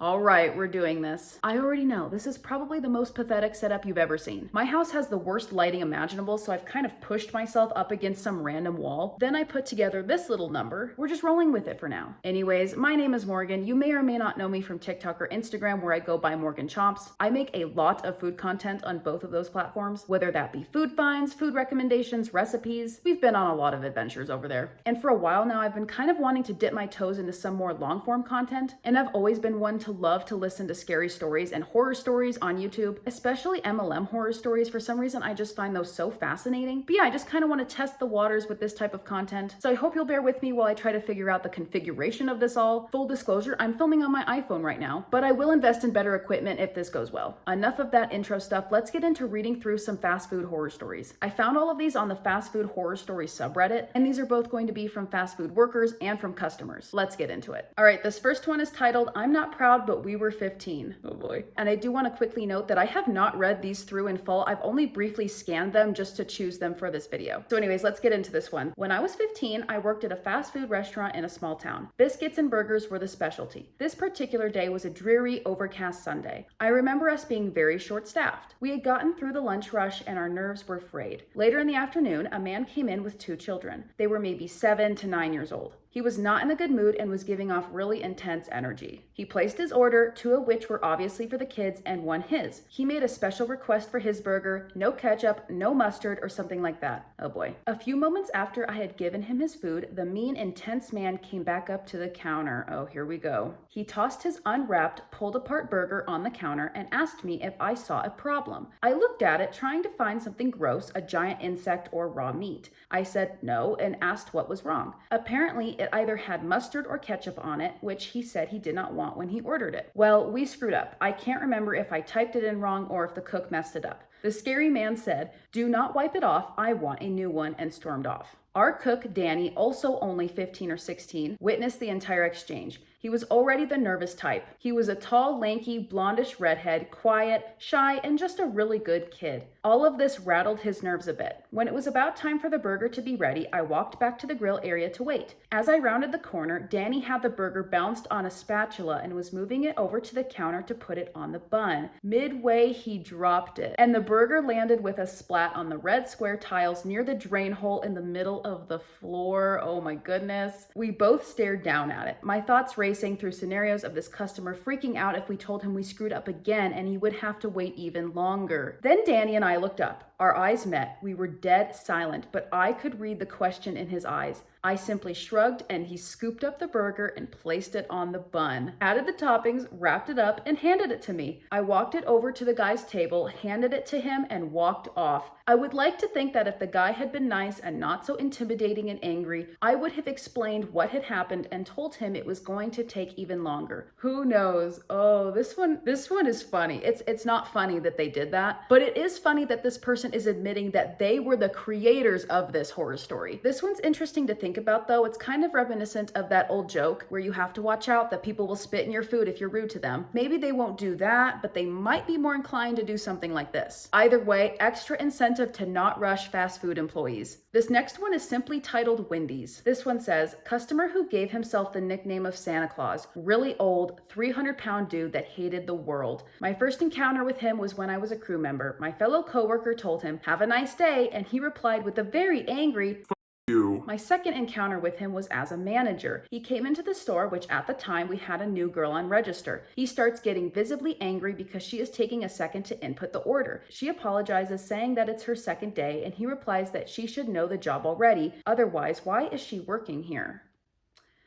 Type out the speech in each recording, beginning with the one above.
All right, we're doing this. I already know, this is probably the most pathetic setup you've ever seen. My house has the worst lighting imaginable, so I've kind of pushed myself up against some random wall. Then I put together this little number. We're just rolling with it for now. Anyways, my name is Morgan. You may or may not know me from TikTok or Instagram, where I go by Morgan Chomps. I make a lot of food content on both of those platforms, whether that be food finds, food recommendations, recipes. We've been on a lot of adventures over there. And for a while now, I've been kind of wanting to dip my toes into some more long form content, and I've always been one to love to listen to scary stories and horror stories on YouTube, especially MLM horror stories. For some reason, I just find those so fascinating. But yeah, I just kind of want to test the waters with this type of content. So I hope you'll bear with me while I try to figure out the configuration of this all. Full disclosure, I'm filming on my iPhone right now, but I will invest in better equipment if this goes well. Enough of that intro stuff. Let's get into reading through some fast food horror stories. I found all of these on the fast food horror stories subreddit, and these are both going to be from fast food workers and from customers. Let's get into it. All right, this first one is titled, "I'm Not Proud, But We Were 15. Oh boy. And I do want to quickly note that I have not read these through in full. I've only briefly scanned them just to choose them for this video. So anyways, let's get into this one. When I was 15, I worked at a fast food restaurant in a small town. Biscuits and burgers were the specialty. This particular day was a dreary, overcast Sunday. I remember us being very short-staffed. We had gotten through the lunch rush and our nerves were frayed. Later in the afternoon, a man came in with two children. They were maybe 7 to 9 years old. He was not in a good mood and was giving off really intense energy. He placed his order, two of which were obviously for the kids and one his. He made a special request for his burger, no ketchup, no mustard, or something like that. Oh boy. A few moments after I had given him his food, the mean, intense man came back up to the counter. Oh, here we go. He tossed his unwrapped, pulled apart burger on the counter and asked me if I saw a problem. I looked at it, trying to find something gross, a giant insect or raw meat. I said no and asked what was wrong. Apparently, it either had mustard or ketchup on it, which he said he did not want when he ordered it. Well, we screwed up. I can't remember if I typed it in wrong or if the cook messed it up. The scary man said, "Do not wipe it off, I want a new one," and stormed off. Our cook, Danny, also only 15 or 16, witnessed the entire exchange. He was already the nervous type. He was a tall, lanky, blondish redhead, quiet, shy, and just a really good kid. All of this rattled his nerves a bit. When it was about time for the burger to be ready, I walked back to the grill area to wait. As I rounded the corner, Danny had the burger bounced on a spatula and was moving it over to the counter to put it on the bun. Midway, he dropped it, and the burger landed with a splat on the red square tiles near the drain hole in the middle of the floor. Oh my goodness. We both stared down at it. My thoughts racing through scenarios of this customer freaking out if we told him we screwed up again and he would have to wait even longer. Then Danny and I looked up. Our eyes met. We were dead silent, but I could read the question in his eyes. I simply shrugged and he scooped up the burger and placed it on the bun, added the toppings, wrapped it up, and handed it to me. I walked it over to the guy's table, handed it to him, and walked off. I would like to think that if the guy had been nice and not so intimidating and angry, I would have explained what had happened and told him it was going to take even longer. Who knows? Oh, this one is funny. It's not funny that they did that, but it is funny that this person is admitting that they were the creators of this horror story. This one's interesting to think about though. It's kind of reminiscent of that old joke where you have to watch out that people will spit in your food if you're rude to them. Maybe they won't do that, but they might be more inclined to do something like this. Either way, extra incentive to not rush fast food employees. This next one is simply titled Wendy's. This one says, "Customer who gave himself the nickname of Santa Claus, really old, 300-pound dude that hated the world. My first encounter with him was when I was a crew member. My fellow coworker told him, 'Have a nice day,' and he replied with a very angry you. My second encounter with him was as a manager. He came into the store, which at the time we had a new girl on register. He starts getting visibly angry because she is taking a second to input the order. She apologizes, saying that it's her second day, and he replies that she should know the job already. Otherwise, why is she working here?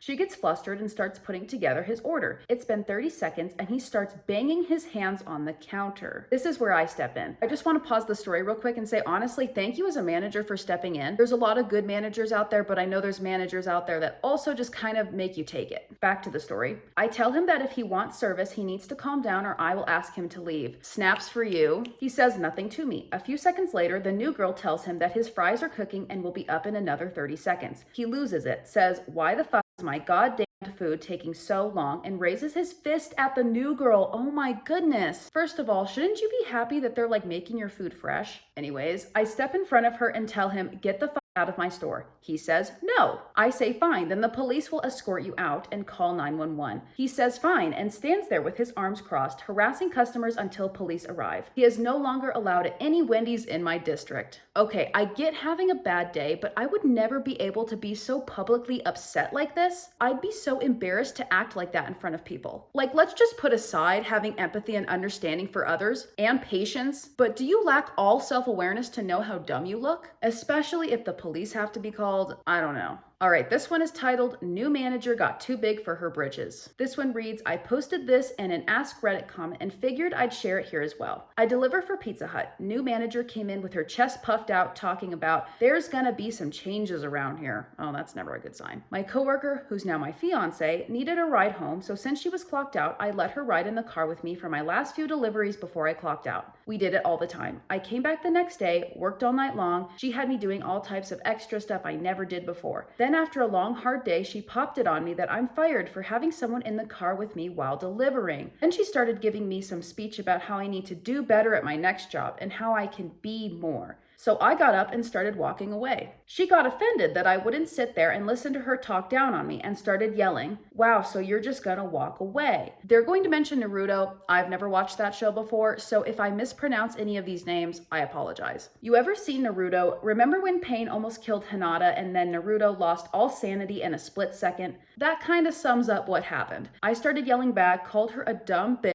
She gets flustered and starts putting together his order. It's been 30 seconds and he starts banging his hands on the counter. This is where I step in. I just want to pause the story real quick and say, honestly, thank you as a manager for stepping in. There's a lot of good managers out there, but I know there's managers out there that also just kind of make you take it. Back to the story. I tell him that if he wants service, he needs to calm down or I will ask him to leave. Snaps for you. He says nothing to me. A few seconds later, the new girl tells him that his fries are cooking and will be up in another 30 seconds. He loses it, says, "Why the fuck is my goddamn food taking so long?" and raises his fist at the new girl. Oh my goodness. First of all, shouldn't you be happy that they're like making your food fresh? Anyways, I step in front of her and tell him, "Get the fuck out of my store. He says, no. I say, fine, then the police will escort you out and call 911. He says, fine, and stands there with his arms crossed, harassing customers until police arrive. He is no longer allowed at any Wendy's in my district. Okay, I get having a bad day, but I would never be able to be so publicly upset like this. I'd be so embarrassed to act like that in front of people. Like, let's just put aside having empathy and understanding for others and patience, but do you lack all self-awareness to know how dumb you look? Especially if the police have to be called? I don't know. All right, this one is titled, New Manager Got Too Big for Her Britches. This one reads, I posted this in an Ask Reddit comment and figured I'd share it here as well. I deliver for Pizza Hut. New manager came in with her chest puffed out talking about, there's gonna be some changes around here. Oh, that's never a good sign. My coworker, who's now my fiance, needed a ride home, so since she was clocked out, I let her ride in the car with me for my last few deliveries before I clocked out. We did it all the time. I came back the next day, worked all night long. She had me doing all types of extra stuff I never did before. Then after a long, hard day, she popped it on me that I'm fired for having someone in the car with me while delivering. Then she started giving me some speech about how I need to do better at my next job and how I can be more. So I got up and started walking away. She got offended that I wouldn't sit there and listen to her talk down on me and started yelling, wow, so you're just gonna walk away. They're going to mention Naruto. I've never watched that show before, so if I mispronounce any of these names, I apologize. You ever seen Naruto? Remember when Pain almost killed Hinata and then Naruto lost all sanity in a split second? That kind of sums up what happened. I started yelling back, called her a dumb bitch,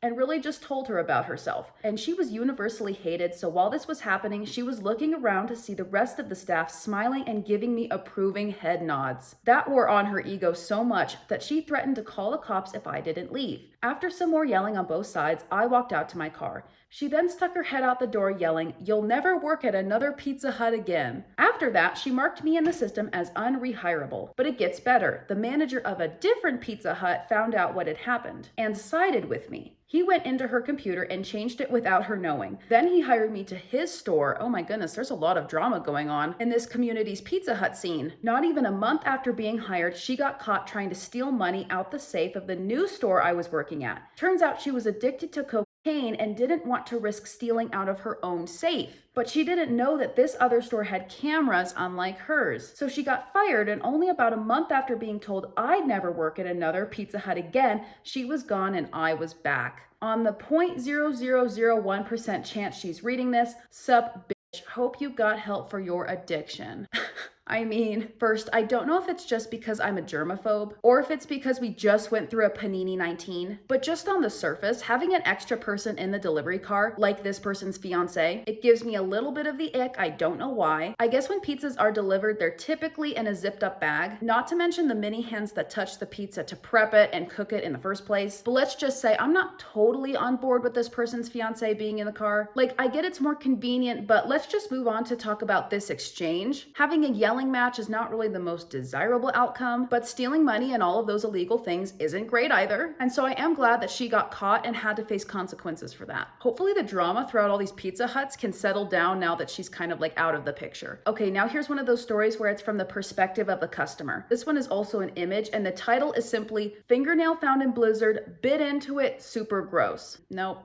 and really just told her about herself. And she was universally hated, so while this was happening, she was looking around to see the rest of the staff smiling and giving me approving head nods. That wore on her ego so much that she threatened to call the cops if I didn't leave. After some more yelling on both sides, I walked out to my car. She then stuck her head out the door yelling, you'll never work at another Pizza Hut again. After that, she marked me in the system as unrehirable. But it gets better. The manager of a different Pizza Hut found out what had happened and sided with me. He went into her computer and changed it without her knowing. Then he hired me to his store. Oh my goodness, there's a lot of drama going on in this community's Pizza Hut scene. Not even a month after being hired, she got caught trying to steal money out the safe of the new store I was working at. Turns out she was addicted to cocaine and didn't want to risk stealing out of her own safe. But she didn't know that this other store had cameras unlike hers. So she got fired, and only about a month after being told I'd never work at another Pizza Hut again, she was gone and I was back. On the 0.0001% chance she's reading this, sup bitch, hope you got help for your addiction. I mean, first, I don't know if it's just because I'm a germaphobe or if it's because we just went through a Panini 19, but just on the surface, having an extra person in the delivery car, like this person's fiance, it gives me a little bit of the ick. I don't know why. I guess when pizzas are delivered, they're typically in a zipped up bag, not to mention the mini hands that touch the pizza to prep it and cook it in the first place. But let's just say I'm not totally on board with this person's fiance being in the car. Like, I get it's more convenient, but let's just move on to talk about this exchange. Having a yelling match is not really the most desirable outcome, but stealing money and all of those illegal things isn't great either. And so I am glad that she got caught and had to face consequences for that. Hopefully the drama throughout all these Pizza Huts can settle down now that she's kind of like out of the picture. Okay, now here's one of those stories where it's from the perspective of the customer. This one is also an image and the title is simply Fingernail Found in Blizzard, Bit Into It, Super Gross. Nope.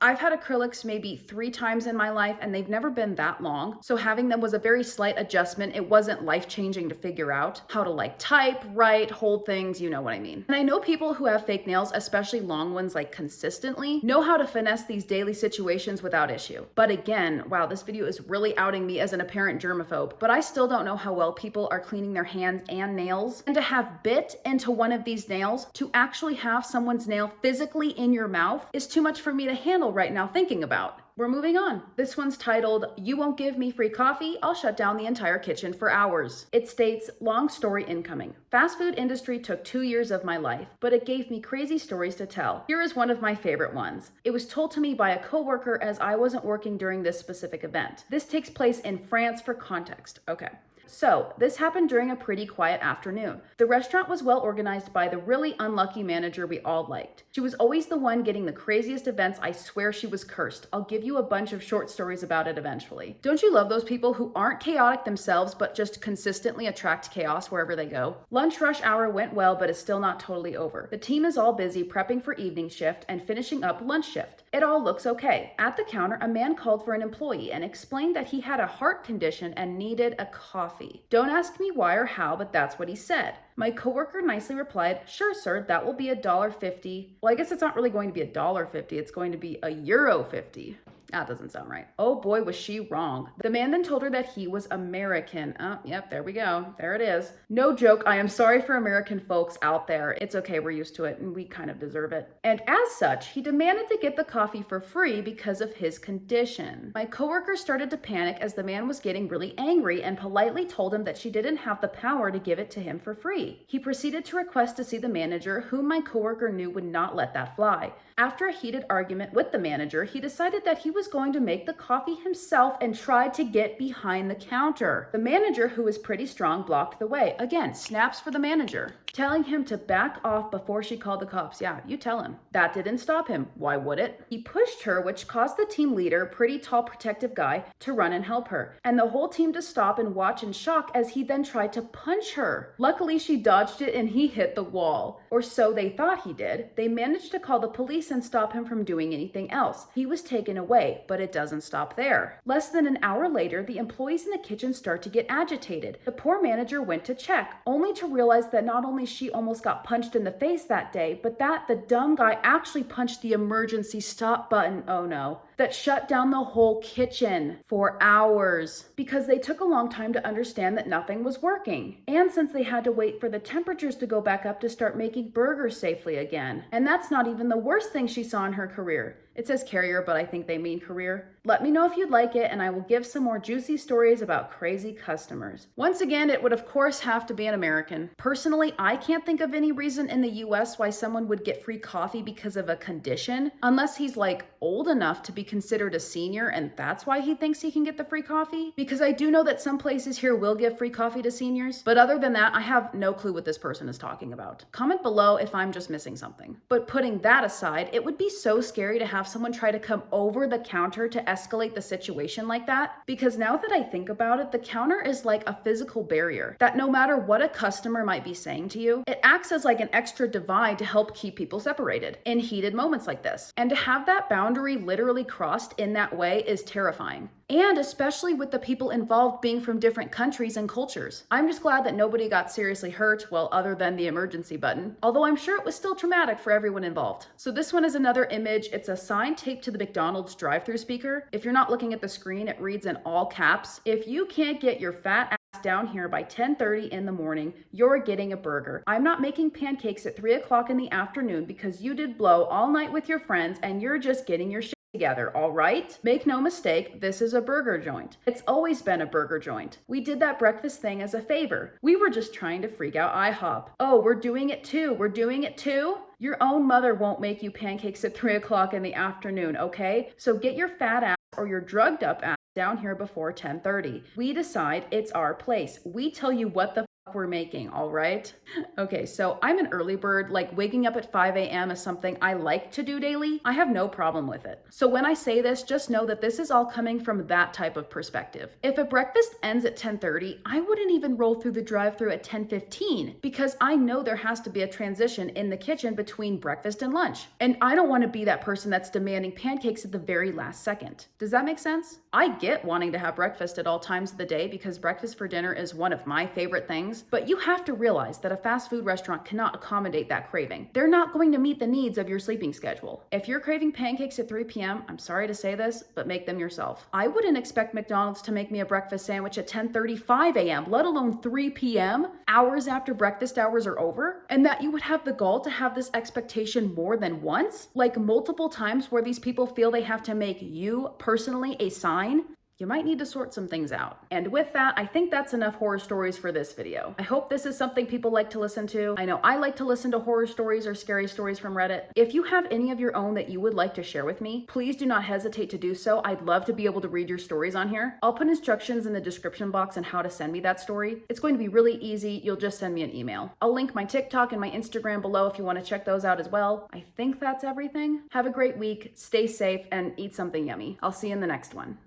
I've had acrylics maybe 3 times in my life and they've never been that long. So having them was a very slight adjustment. It wasn't life-changing to figure out how to like type, write, hold things, you know what I mean. And I know people who have fake nails, especially long ones like consistently, know how to finesse these daily situations without issue. But again, wow, this video is really outing me as an apparent germaphobe, but I still don't know how well people are cleaning their hands and nails. And to have bit into one of these nails, to actually have someone's nail physically in your mouth is too much for me to handle right now thinking about. We're moving on. This one's titled, You Won't Give Me Free Coffee? I'll Shut Down the Entire Kitchen for Hours. It states, long story incoming. Fast food industry took 2 years of my life, but it gave me crazy stories to tell. Here is one of my favorite ones. It was told to me by a coworker as I wasn't working during this specific event. This takes place in France for context. Okay. So, this happened during a pretty quiet afternoon. The restaurant was well organized by the really unlucky manager we all liked. She was always the one getting the craziest events. I swear she was cursed. I'll give you a bunch of short stories about it eventually. Don't you love those people who aren't chaotic themselves but just consistently attract chaos wherever they go? Lunch rush hour went well, but is still not totally over. The team is all busy prepping for evening shift and finishing up lunch shift. It all looks okay. At the counter, a man called for an employee and explained that he had a heart condition and needed a coffee. Don't ask me why or how, but that's what he said. My coworker nicely replied, "Sure, sir, that will be $1.50. Well, I guess it's not really going to be $1.50, it's going to be €1.50. That doesn't sound right. Oh boy, was she wrong. The man then told her that he was American. Oh, yep, there we go. There it is. No joke, I am sorry for American folks out there. It's okay, we're used to it, and we kind of deserve it. And as such, he demanded to get the coffee for free because of his condition. My coworker started to panic as the man was getting really angry and politely told him that she didn't have the power to give it to him for free. He proceeded to request to see the manager, whom my coworker knew would not let that fly. After a heated argument with the manager, he decided that he was going to make the coffee himself and tried to get behind the counter. The manager, who was pretty strong, blocked the way. Again, snaps for the manager, telling him to back off before she called the cops. Yeah, you tell him. That didn't stop him. Why would it? He pushed her, which caused the team leader, pretty tall, protective guy, to run and help her, and the whole team to stop and watch in shock as he then tried to punch her. Luckily, she dodged it and he hit the wall. Or so they thought he did. They managed to call the police and stop him from doing anything else. He was taken away, but it doesn't stop there. Less than an hour later, the employees in the kitchen start to get agitated. The poor manager went to check, only to realize that not only she almost got punched in the face that day, but that the dumb guy actually punched the emergency stop button, oh no, that shut down the whole kitchen for hours because they took a long time to understand that nothing was working. And since they had to wait for the temperatures to go back up to start making burgers safely again. And that's not even the worst thing she saw in her career. It says carrier, but I think they mean career. Let me know if you'd like it, and I will give some more juicy stories about crazy customers. Once again, it would of course have to be an American. Personally, I can't think of any reason in the US why someone would get free coffee because of a condition, unless he's like old enough to be considered a senior and that's why he thinks he can get the free coffee. Because I do know that some places here will give free coffee to seniors, but other than that, I have no clue what this person is talking about. Comment below if I'm just missing something. But putting that aside, it would be so scary to have someone try to come over the counter to escalate the situation like that, because now that I think about it, the counter is like a physical barrier that no matter what a customer might be saying to you, it acts as like an extra divide to help keep people separated in heated moments like this. And to have that boundary literally crossed in that way is terrifying. And especially with the people involved being from different countries and cultures. I'm just glad that nobody got seriously hurt, well, other than the emergency button, although I'm sure it was still traumatic for everyone involved. So this one is another image. It's a sign taped to the McDonald's drive-thru speaker. If you're not looking at the screen, it reads in all caps, "If you can't get your fat ass down here by 10:30 in the morning, you're getting a burger. I'm not making pancakes at 3 o'clock in the afternoon because you did blow all night with your friends and you're just getting your shit together, all right? Make no mistake, this is a burger joint. It's always been a burger joint. We did that breakfast thing as a favor. We were just trying to freak out IHOP. Oh, we're doing it too. We're doing it too? Your own mother won't make you pancakes at 3 o'clock in the afternoon, okay? So get your fat ass or your drugged up ass down here before 10:30. We decide it's our place. We tell you what the we're making, all right? Okay, so I'm an early bird, like waking up at 5 a.m. is something I like to do daily. I have no problem with it. So when I say this, just know that this is all coming from that type of perspective. If a breakfast ends at 10:30, I wouldn't even roll through the drive-thru at 10:15 because I know there has to be a transition in the kitchen between breakfast and lunch. And I don't want to be that person that's demanding pancakes at the very last second. Does that make sense? I get wanting to have breakfast at all times of the day because breakfast for dinner is one of my favorite things. But you have to realize that a fast food restaurant cannot accommodate that craving. They're not going to meet the needs of your sleeping schedule. If you're craving pancakes at 3 p.m., I'm sorry to say this, but make them yourself. I wouldn't expect McDonald's to make me a breakfast sandwich at 10:35 a.m., let alone 3 p.m., hours after breakfast hours are over, and that you would have the gall to have this expectation more than once, like multiple times where these people feel they have to make you personally a sign. you might need to sort some things out. And with that, I think that's enough horror stories for this video. I hope this is something people like to listen to. I know I like to listen to horror stories or scary stories from Reddit. If you have any of your own that you would like to share with me, please do not hesitate to do so. I'd love to be able to read your stories on here. I'll put instructions in the description box on how to send me that story. It's going to be really easy. You'll just send me an email. I'll link my TikTok and my Instagram below if you want to check those out as well. I think that's everything. Have a great week, stay safe, and eat something yummy. I'll see you in the next one.